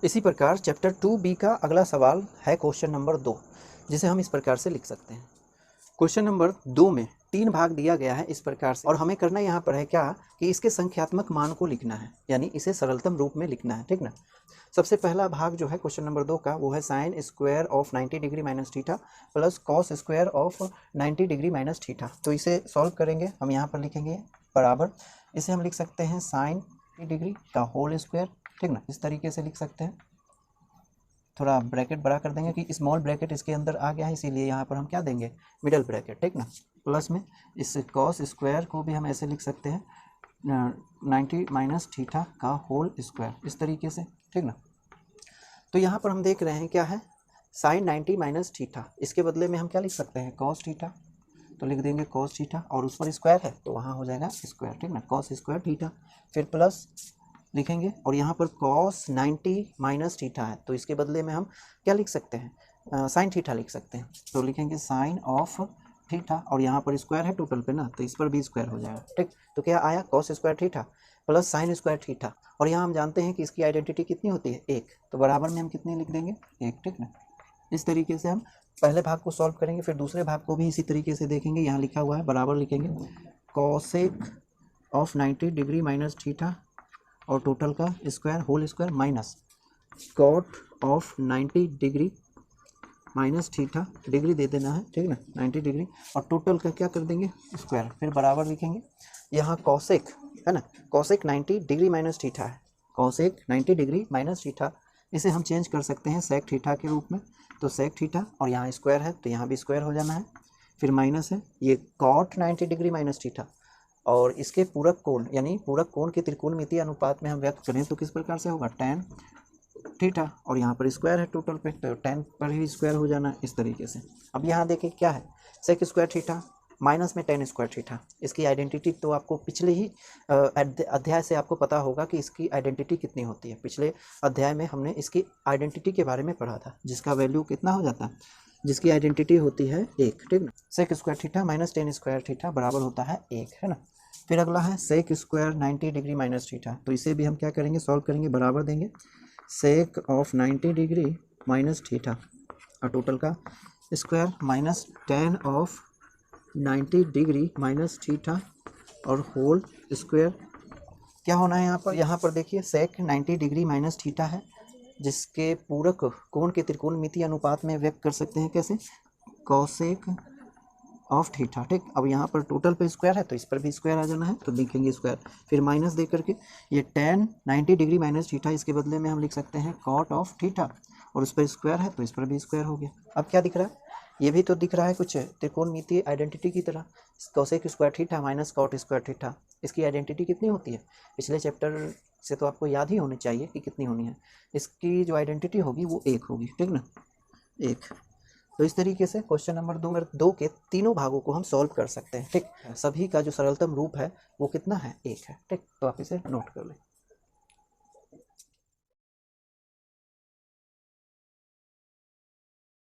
इसी प्रकार chapter 2B का अगला सवाल है क्वेश्चन नंबर 2, जिसे हम इस प्रकार से लिख सकते हैं। क्वेश्चन नंबर 2 में 3 भाग दिया गया है इस प्रकार से, और हमें करना यहाँ पर है क्या कि इसके संख्यात्मक मान को लिखना है, यानी इसे सरलतम रूप में लिखना है, ठीक ना। सबसे पहला भाग जो है क्वेश्चन नंबर 2 का, वो है sine square of 90 degree minus theta plus cos square of 90 degree minus theta. तो इसे सॉल्व करेंगे, हम यहाँ पर लिखेंगे बराबर, इसे हम लिख सकते हैं साइन डिग्री का होल स्क्वायर, ठीक ना, इस तरीके से लिख सकते हैं। थोड़ा ब्रैकेट बड़ा कर देंगे कि स्मॉल ब्रैकेट इसके अंदर आ गया है, इसीलिए यहाँ पर हम क्या देंगे, मिडल ब्रैकेट, ठीक ना। प्लस में इस कॉस स्क्वायर को भी हम ऐसे लिख सकते हैं 90 माइनस थीटा का होल स्क्वायर, इस तरीके से, ठीक ना। तो यहाँ पर हम देख रहे हैं क्या है, साइन 90 माइनस थीटा, इसके बदले में हम क्या लिख सकते हैं, कॉस थीटा। तो लिख देंगे कॉस थीटा, और उस पर स्क्वायर है तो वहाँ हो जाएगा स्क्वायर, ठीक ना, कॉस स्क्वायर थीटा। फिर प्लस लिखेंगे, और यहाँ पर कॉस 90 माइनस थीटा है, तो इसके बदले में हम क्या लिख सकते हैं, साइन थीटा लिख सकते हैं। तो लिखेंगे साइन ऑफ थीटा, और यहाँ पर स्क्वायर है टोटल पे ना, तो इस पर भी स्क्वायर हो जाएगा, ठीक। तो क्या आया, cos square theta plus sine square theta, और यहाँ हम जानते हैं कि इसकी आइडेंटिटी कितनी होती है, 1, तो बराबर में हम कितनी लिख देंगे, 1, ठीक ना। इस तरीके से हम पहले भाग को सॉल्व करेंगे, फिर दूसरे भाग को भी इसी तरीके से देखेंगे। यहाँ लिखा हुआ है बराबर लिखेंगे cosec of 90 degree minus theta और टोटल का square whole square minus cot of 90 degree minus theta, degree दे देना है, ठीक ना, 90 डिग्री, और टोटल का क्या कर देंगे, स्क्वायर। फिर बराबर लिखेंगे, यहाँ कॉसेक है ना, कॉसेक 90 डिग्री माइनस थीटा है, कॉसेक 90 डिग्री माइनस थीटा, इसे हम चेंज कर सकते हैं सेक थीटा के रूप में। तो सेक थीटा, और यहाँ स्क्वायर है तो यहाँ भी स्क्वायर हो जाना है। फिर माइनस है ये कॉट 90 डिग्री माइनस थीटा, और इसके पूरक कोण, यानी पूरक कोण के त्रिकोणमितीय अनुपात में हम व्यक्त करें तो किस प्रकार से होगा, टैन थीटा, और यहाँ पर स्क्वायर है टोटल पे, तो टैन पर ही स्क्वायर हो जाना इस तरीके से। अब यहाँ देखिए क्या है, सेक स्क्वायर थीटा माइनस में टेन स्क्वायर थीटा, इसकी आइडेंटिटी तो आपको पिछले ही अध्याय से आपको पता होगा कि इसकी आइडेंटिटी कितनी होती है। पिछले अध्याय में हमने इसकी आइडेंटिटी के बारे में पढ़ा था, जिसका वैल्यू कितना हो जाता है, जिसकी आइडेंटिटी होती है 1, ठीक ना। Sec square theta minus tan square theta बराबर होता है 1, है ना। फिर अगला है sec square 90 degree minus theta, तो इसे भी हम क्या करेंगे, सॉल्व करेंगे, बराबर देंगे sake of 90 degree minus theta और टोटल का square minus ten of 90 degree minus theta और होल स्क्वायर। क्या होना है यहाँ पर देखिए सेक 90 डिग्री माइनस थीटा है, जिसके पूरक कोण के त्रिकोणमितीय अनुपात में व्यक्त कर सकते हैं कैसे, कॉसेक ऑफ थीटा, ठीक। अब यहाँ पर टोटल पे स्क्वायर है तो इस पर भी स्क्वायर आ जाना है, तो लिखेंगे स्क्वायर। फिर माइनस दे करके ये टेन 90 डिग्री माइनस थीटा, इसके बदले में हम लिख सकते हैं कॉट ऑफ थीटा, और उस पर स्क्वायर है तो इस पर भी स्क्वायर हो गया। अब क्या दिख रहा है, ये भी तो दिख रहा है कुछ त्रिकोणमितीय आइडेंटिटी की तरह, cosec square theta minus cot square theta, इसकी आइडेंटिटी कितनी होती है, पिछले चैप्टर से तो आपको याद ही होनी चाहिए कि कितनी होनी है। इसकी जो आइडेंटिटी होगी वो 1 होगी, ठीक ना, 1। तो इस तरीके से क्वेश्चन नंबर 2 के तीनों भागों को हम सॉल्व कर सकते हैं, ठीक। सभी का जो सरलतम रूप है वो कितना है, 1 है, ठीक। तो आप इसे नोट कर लें।